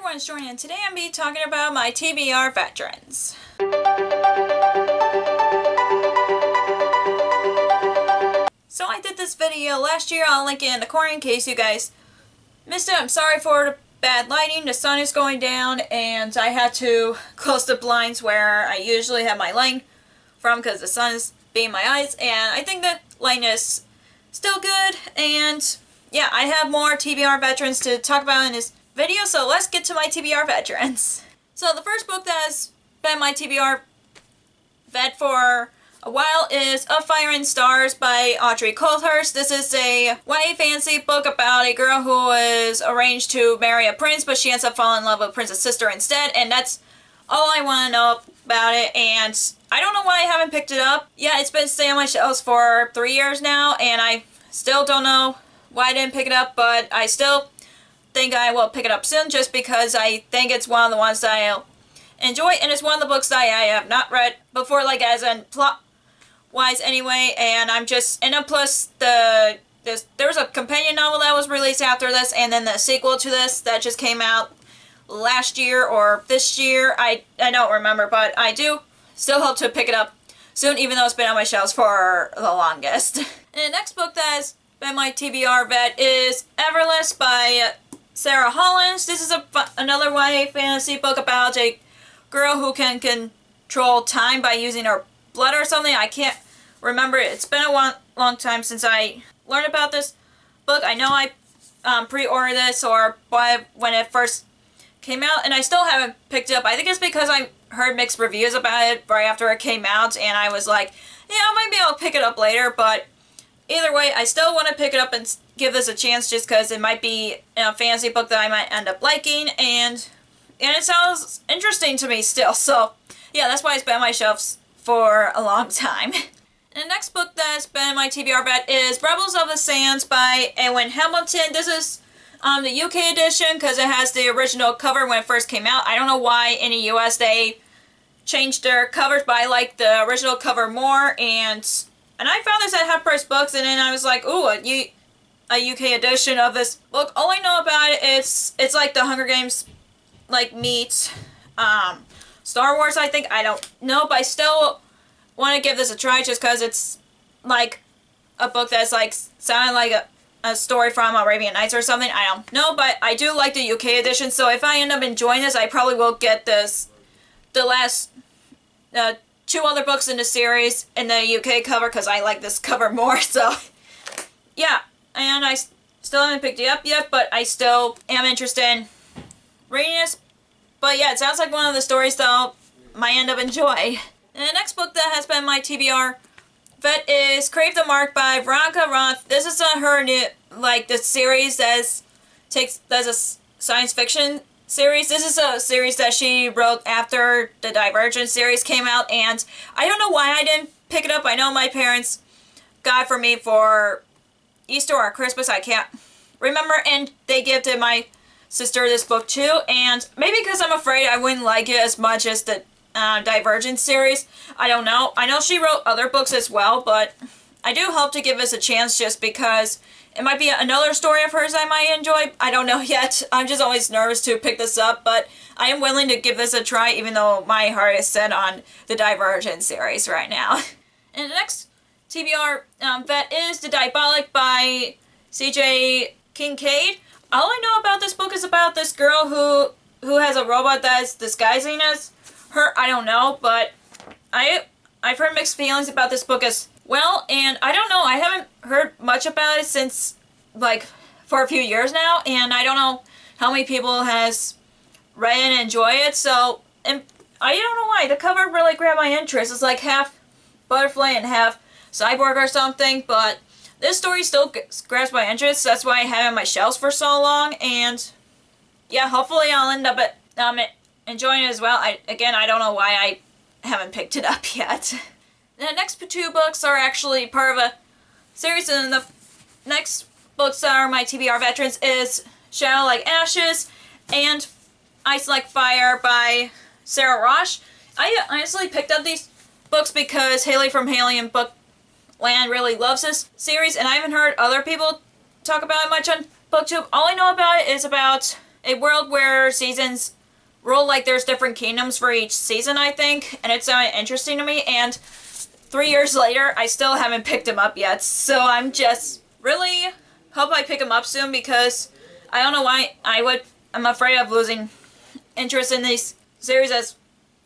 everyone, it's Jordan, and today I'm going to be talking about my TBR Veterans. So I did this video last year, I'll link it in the corner in case you guys missed it. I'm sorry for the bad lighting, the sun is going down, and I had to close the blinds where I usually have my light from because the sun is beating my eyes, and I think the lighting is still good, and yeah, I have more TBR Veterans to talk about in this video, so let's get to my TBR Veterans. So the first book that has been my TBR vet for a while is Of Fire and Stars by Audrey Coulthurst. This is a YA fantasy book about a girl who is arranged to marry a prince, but she ends up falling in love with a prince's sister instead, and that's all I want to know about it, and I don't know why I haven't picked it up. Yeah, it's been staying on my shelves for 3 years now, and I still don't know why I didn't pick it up, but I still think I will pick it up soon just because I think it's one of the ones that I'll enjoy, and it's one of the books that I have not read before, like as in plot wise anyway, and I'm just, and then plus there was a companion novel that was released after this, and then the sequel to this that just came out last year or this year, I don't remember, but I do still hope to pick it up soon, even though it's been on my shelves for the longest. And the next book that has been my TBR vet is Everless by Sarah Hollins. This is another YA fantasy book about a girl who can control time by using her blood or something. I can't remember. It's been a long time since I learned about this book. I know I pre-ordered this or bought it when it first came out, and I still haven't picked it up. I think it's because I heard mixed reviews about it right after it came out, and I was like, yeah, maybe I'll pick it up later, but either way, I still want to pick it up and give this a chance just because it might be a fantasy book that I might end up liking, and it sounds interesting to me still, so yeah, that's why it's been on my shelves for a long time. And the next book that's been in my TBR vet is Rebels of the Sands by Eowyn Hamilton. This is the UK edition because it has the original cover when it first came out. I don't know why in the US they changed their covers, but I like the original cover more, and I found this at Half Price Books, and then I was like, ooh, a UK edition of this book. All I know about it is it's like the Hunger Games like meets Star Wars, I think. I don't know, but I still want to give this a try just because it's like a book that's like sounding like a story from Arabian Nights or something. I don't know, but I do like the UK edition, so if I end up enjoying this, I probably will get the last two other books in the series in the UK cover because I like this cover more, so yeah. And I still haven't picked it up yet, but I still am interested in reading this. But yeah, it sounds like one of the stories that I might end up enjoying. And the next book that has been my TBR vet is Crave the Mark by Veronica Roth. This is her new, like, the series that's a science fiction series. This is a series that she wrote after the Divergent series came out, and I don't know why I didn't pick it up. I know my parents got it for me for Easter or Christmas, I can't remember, and they gifted my sister this book too, and maybe because I'm afraid I wouldn't like it as much as the Divergent series. I don't know. I know she wrote other books as well, but I do hope to give this a chance just because it might be another story of hers I might enjoy. I don't know yet. I'm just always nervous to pick this up, but I am willing to give this a try even though my heart is set on the Divergent series right now. And the next TBR vet is The Diabolic by C.J. Kincaid. All I know about this book is about this girl who has a robot that's disguising as her. I don't know, but I've heard mixed feelings about this book as well, and I don't know, I haven't heard much about it since, like, for a few years now, and I don't know how many people has read and enjoyed it, so, and I don't know why, the cover really grabbed my interest. It's like half butterfly and half cyborg or something, but this story still grabs my interest. That's why I had it on my shelves for so long, and yeah, hopefully I'll end up enjoying it as well. I don't know why I haven't picked it up yet. The next two books are actually part of a series, and the next books that are my TBR Veterans is Shadow Like Ashes and Ice Like Fire by Sarah Rosh. I honestly picked up these books because Haley from Haley and Bookland really loves this series, and I haven't heard other people talk about it much on BookTube. All I know about it is about a world where seasons rule, like there's different kingdoms for each season, I think, and it's interesting to me, and 3 years later, I still haven't picked him up yet, so I'm just really hope I pick him up soon, because I don't know why I'm afraid of losing interest in these series as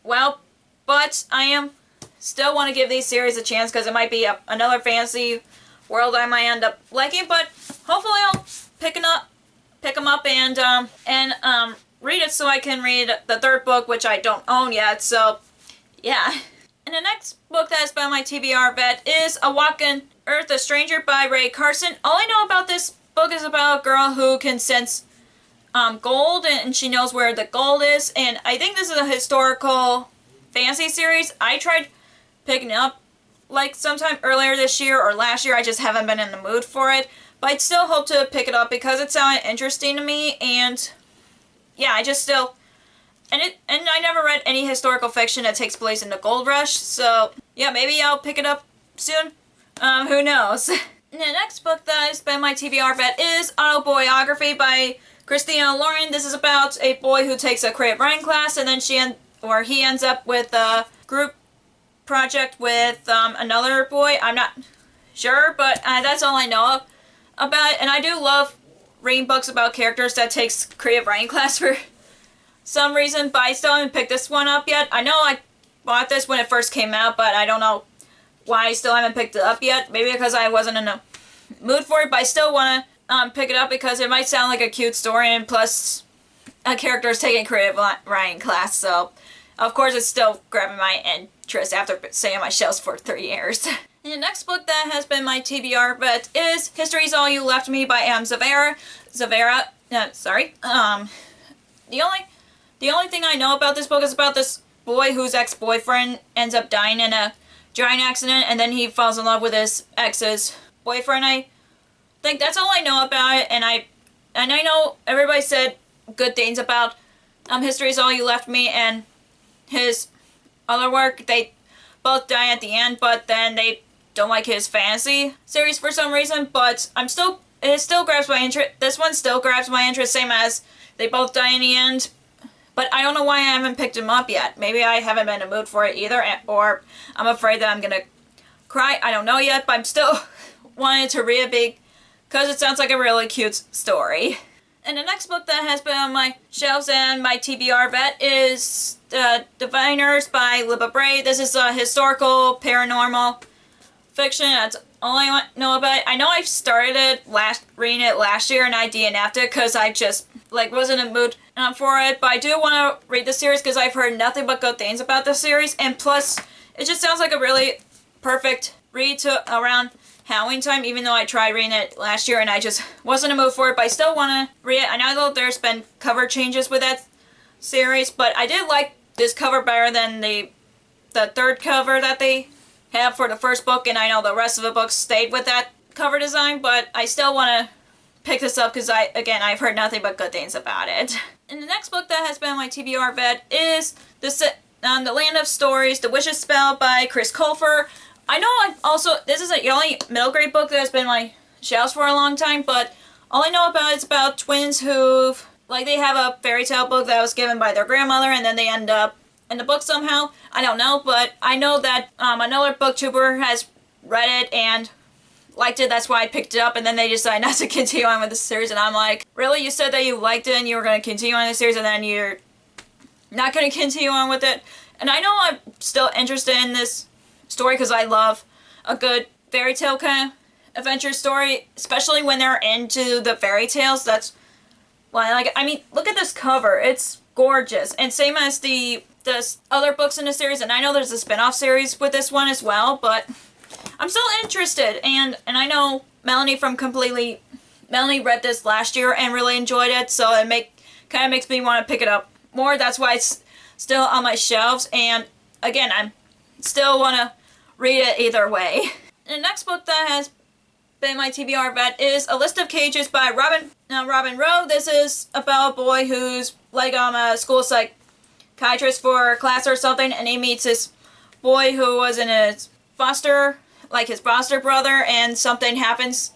well, but I am still want to give these series a chance, because it might be another fantasy world I might end up liking, but hopefully I'll pick him up and read it so I can read the third book, which I don't own yet, so yeah. And the next book that is by my TBR vet is A Walk in Earth, A Stranger by Ray Carson. All I know about this book is about a girl who can sense gold, and she knows where the gold is, and I think this is a historical fantasy series. I tried picking it up like sometime earlier this year or last year. I just haven't been in the mood for it, but I'd still hope to pick it up because it sounded interesting to me, and yeah, I just still, and I never read any historical fiction that takes place in the gold rush, so yeah, maybe I'll pick it up soon. Who knows? And the next book that is by my TBR vet is Autobiography by Christina Lauren. This is about a boy who takes a creative writing class, and then he ends up with a group project with another boy. I'm not sure, but that's all I know about it. And I do love reading books about characters that takes creative writing class for some reason, but I still haven't picked this one up yet. I know I bought this when it first came out, but I don't know why I still haven't picked it up yet. Maybe because I wasn't in the mood for it, but I still want to pick it up because it might sound like a cute story, and plus a character is taking creative writing class, so of course it's still grabbing my interest after sitting on my shelves for 3 years. And the next book that has been my TBR vet is History's All You Left Me by Zavera. The only thing I know about this book is about this boy whose ex-boyfriend ends up dying in a giant accident, and then he falls in love with his ex's boyfriend. I think that's all I know about it, and I know everybody said good things about History's All You Left Me and his other work. They both die at the end, but then they don't like his fantasy series for some reason, but it still grabs my interest. This one still grabs my interest, same as they both die in the end. But I don't know why I haven't picked him up yet. Maybe I haven't been in the mood for it either, or I'm afraid that I'm gonna cry. I don't know yet, but I'm still wanting to read it because it sounds like a really cute story. And the next book that has been on my shelves and my TBR vet is Diviners by Libba Bray. This is a historical paranormal fiction. That's all I know about it. I know I started reading it last year, and I DNF'd it because I just wasn't in the mood for it. But I do want to read the series because I've heard nothing but good things about the series, and plus it just sounds like a really perfect read to around Halloween time, even though I tried reading it last year and I just wasn't in the mood for it, but I still want to read it. I know there's been cover changes with that series, but I did like this cover better than the third cover that they have for the first book, and I know the rest of the books stayed with that cover design, but I still want to pick this up because I've heard nothing but good things about it. And the next book that has been on my TBR vet is The Land of Stories, The Witch's Spell by Chris Colfer. I know this is the only middle grade book that has been on my shelves for a long time, but all I know about it's about twins who, they have a fairy tale book that was given by their grandmother, and then they end up in the book somehow. I don't know, but I know that another booktuber has read it and liked it. That's why I picked it up, and then they decided not to continue on with the series, and I'm like, really? You said that you liked it and you were going to continue on the series, and then you're not going to continue on with it? And I know I'm still interested in this story because I love a good fairy tale kind of adventure story, especially when they're into the fairy tales. That's why I like it. I mean, look at this cover. It's gorgeous. And same as the other books in the series, and I know there's a spin-off series with this one as well, but I'm still interested. And I know Melanie read this last year and really enjoyed it, so it kind of makes me want to pick it up more. That's why it's still on my shelves, and again, I'm still want to read it either way. And the next book that has been my TBR vet is A List of Cages by Robin Rowe. This is about a boy who's a school psychiatrist for a class or something, and he meets this boy who was in his foster brother, and something happens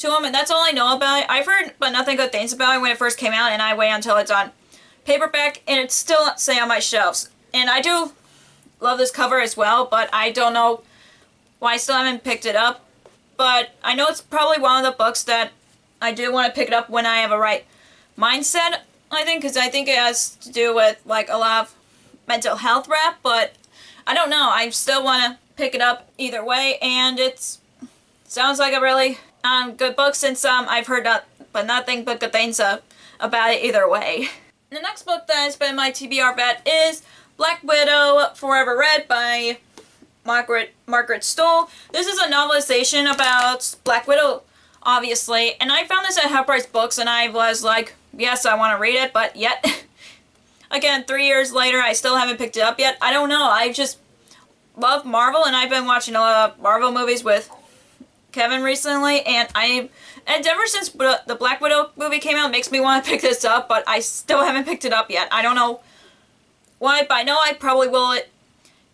to them, and that's all I know about it. I've heard but nothing good things about it when it first came out, and I wait until it's on paperback, and it's still stay on my shelves. And I do love this cover as well, but I don't know why I still haven't picked it up. But I know it's probably one of the books that I do want to pick it up when I have a right mindset, I think, because I think it has to do with like a lot of mental health rap, but I don't know. I still want to pick it up either way, and it sounds like a really good book since I've heard nothing but good things about it either way. The next book that has been my TBR vet is Black Widow Forever Read by Margaret Stohl. This is a novelization about Black Widow, obviously, and I found this at Half Price Books, and I was like, yes, I want to read it, but yet, again, 3 years later, I still haven't picked it up yet. I don't know, I just love Marvel, and I've been watching a lot of Marvel movies with Kevin recently, and ever since the Black Widow movie came out, it makes me want to pick this up, but I still haven't picked it up yet. I don't know why, but I know I probably will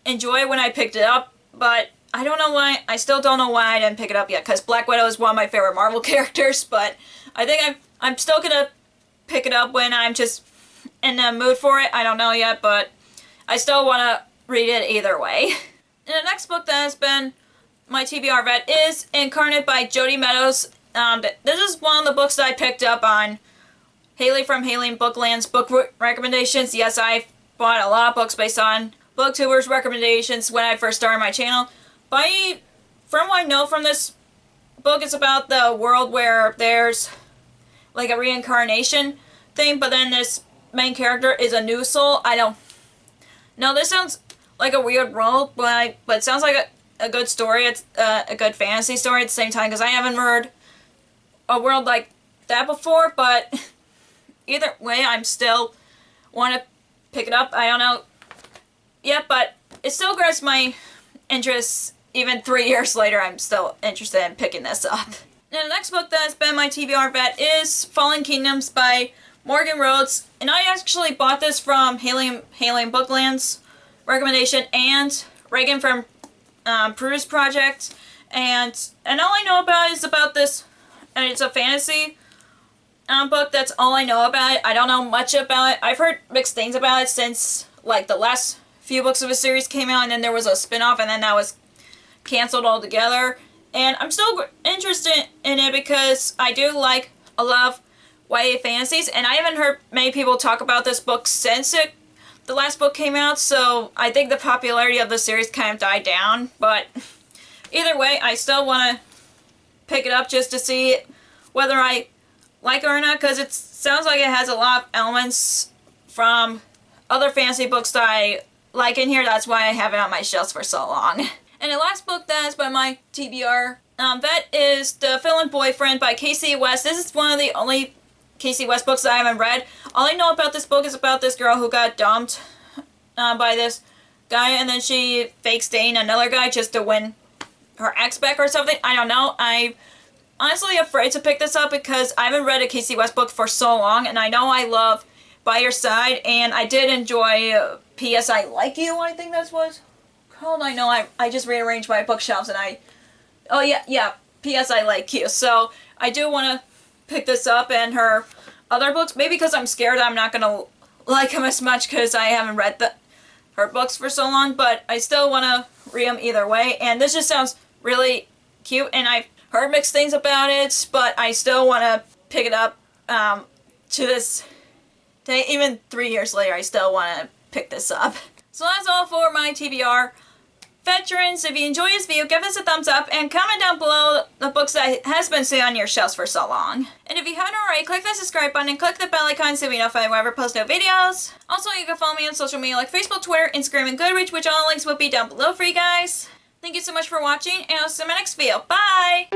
enjoy it when I picked it up, but I don't know why. I still don't know why I didn't pick it up yet, because Black Widow is one of my favorite Marvel characters, but I think I'm still gonna pick it up when I'm just in the mood for it. I don't know yet, but I still want to read it either way. And the next book that has been my TBR vet is Incarnate by Jody Meadows. This is one of the books that I picked up on Haley from Haley Bookland's book recommendations. Yes, I bought a lot of books based on booktubers' recommendations when I first started my channel. From what I know from this book, it's about the world where there's like a reincarnation thing, but then this main character is a new soul. I don't know. This sounds like a weird role, but it sounds like a good story. It's a good fantasy story at the same time, because I haven't heard a world like that before, but either way, I'm still want to pick it up. I don't know yet, but it still grabs my interest. Even 3 years later, I'm still interested in picking this up. And the next book that has been my TBR vet is Fallen Kingdoms by Morgan Rhodes, and I actually bought this from Haley Bookland's recommendation and Reagan from Peruse Project, and all I know about is about this, and it's a fantasy book. That's all I know about it. I don't know much about it. I've heard mixed things about it since like the last few books of a series came out, and then there was a spin-off, and then that was canceled altogether. And I'm still interested in it because I do like a lot of YA fantasies, and I haven't heard many people talk about this book since the last book came out, so I think the popularity of the series kind of died down. But either way, I still want to pick it up just to see whether I like it or not, because it sounds like it has a lot of elements from other fantasy books that I like in here. That's why I have it on my shelves for so long. And the last book that is by my TBR vet is The Villain Boyfriend by Casey West. This is one of the only Casey West books that I haven't read. All I know about this book is about this girl who got dumped by this guy, and then she fakes dating another guy just to win her ex back or something. I don't know. I'm honestly afraid to pick this up because I haven't read a Casey West book for so long, and I know I love By Your Side, and I did enjoy P.S. I Like You, I think that was called. I know I just rearranged my bookshelves, and oh yeah, P.S. I Like You. So I do want to pick this up, and her other books, maybe because I'm scared I'm not going to like them as much because I haven't read her books for so long, but I still want to read them either way. And this just sounds really cute, and I've heard mixed things about it, but I still want to pick it up to this day. Even 3 years later, I still want to pick this up. So that's all for my TBR Veterans. If you enjoy this video, give us a thumbs up and comment down below the books that has been sitting on your shelves for so long. And if you haven't already, click the subscribe button and click the bell icon so you know if I ever post new videos. Also, you can follow me on social media like Facebook, Twitter, Instagram, and Goodreads, which all links will be down below for you guys. Thank you so much for watching, and I'll see you in my next video. Bye!